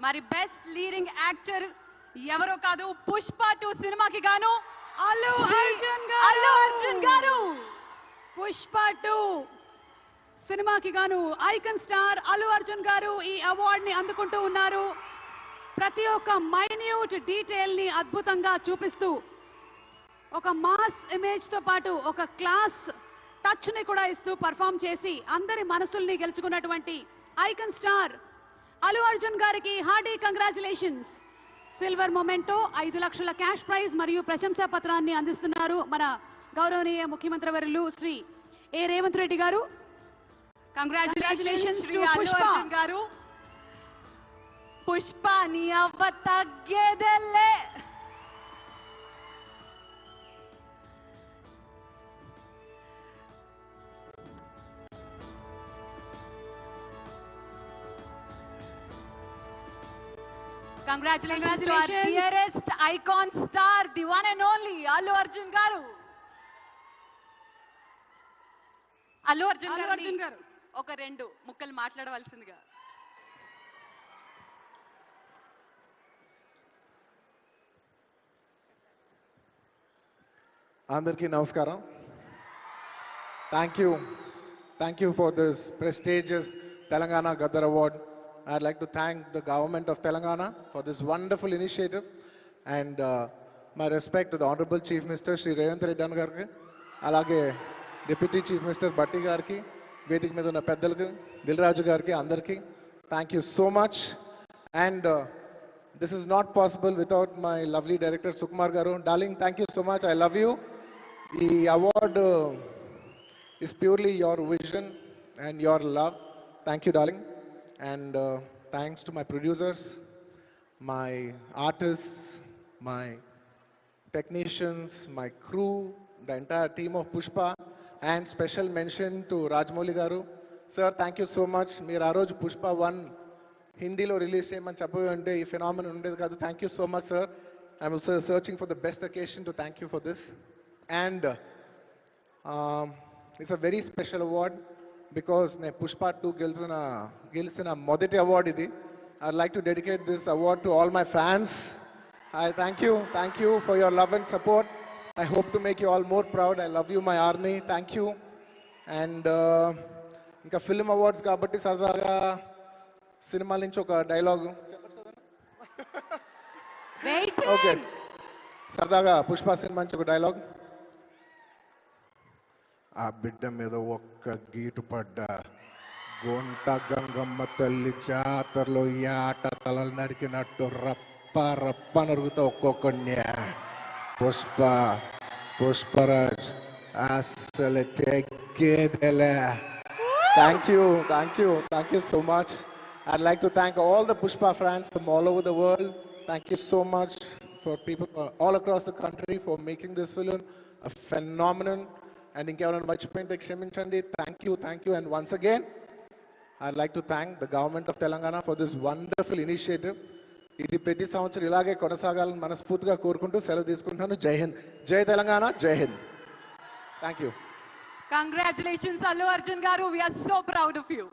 మరి best leading actor ఎవరో కాదు, పుష్ప 2 సినిమాకి గాను అల్లు అర్జున్ గారు. పుష్ప 2 సినిమాకి గాను ఐకాన్ స్టార్ అల్లు అర్జున్ గారు ఈ అవార్డ్ ని అందుకుంటూ ఉన్నారు. ప్రతి ఒక్క మైన్యూట్ డీటెయిల్ ని అద్భుతంగా చూపిస్తూ ఒక మాస్ ఇమేజ్ తో పాటు ఒక క్లాస్ టచ్ ని కూడా ఇస్తూ పర్ఫామ్ చేసి అందరి మనసుల్ని గెలుచుకున్నటువంటి ఐకాన్ స్టార్ అల్లు అర్జున్ గారికి హార్డీ కంగ్రాచులేషన్స్. సిల్వర్ మొమెంటో 5 లక్షల క్యాష్ ప్రైజ్ మరియు ప్రశంసా పత్రాన్ని అందిస్తున్నారు మన గౌరవనీయ ముఖ్యమంత్రి వర్యులు శ్రీ ఏ రేవంత్ రెడ్డి గారు. కంగ్రాచులేషన్స్ టు అల్లు అర్జున్ గారు. పుష్ప నీ అవ్వ తగ్గేదెల్లే. Congratulations to our dearest icon star, the one and only Allu Arjun garu. Allu Arjun garu oka rendu mukkalu maatladavaల్సిందిగా. Andarki namaskaram. Thank you for this prestigious Telangana Gaddar Award. I'd like to thank the government of Telangana for this wonderful initiative, and my respect to the Honorable Chief Minister Shri Revanth Reddy Garki, alage Deputy Chief Minister Batti Garki, Vedik మీద ఉన్న పెద్దలకు, దిల్రాజు గారికి, అందరికీ thank you so much. And this is not possible without my lovely director Sukumar garu. Darling, thank you so much. I love you. The award is purely your vision and your love. Thank you, darling. And thanks to my producers, my artists, my technicians, my crew, the entire team of Pushpa, and special mention to Rajamouli garu. Sir, thank you so much. Meer aa roju Pushpa 1 Hindilo release cheyamani cheppante ee phenomenon undedi kaadu. Thank you so much, sir. I'm also searching for the best occasion to thank you for this. And it's a very special award because Pushpa 2 గెలిచిన మొదటి award ఇది. I'd like to dedicate this award to all my fans. I thank you for your love and support. I hope to make you all more proud. I love you, my army. Thank you. And ఇంకా film awards కాబట్టి సరదాగా సినిమాల నుంచి ఒక dialogue okay, సరదాగా Pushpa cinema నుంచి ఒక dialogue. ఆ బిడ్డ మీద ఒక్క గీటు పడ్డా గొంట గంగమ్మ తల్లి జాతరలో ఈ ఆట తలలు నరికినట్టు రప్ప రప్ప నరుగుతా ఒక్కొక్కడిని. పుష్పరాజ్ అసలు తెగ్గేదేలే. Thank you so much. I'd like to thank all the Pushpa fans from all over the world. Thank you so much for people all across the country for making this film a phenomenon. And inkevarana marchipoyinte kshaminchandi. Thank you. And once again, I'd like to thank the government of Telangana for this wonderful initiative. ఇది ప్రతి సంవత్సరం ఇలాగే కొనసాగాలని మనస్ఫూర్తిగా కోరుకుంటూ సెలవు తీసుకుంటున్నాను. జై హింద్, జై తెలంగాణ, జై Hind. Thank you. Congratulations, Allu Arjun garu. We are so proud of you.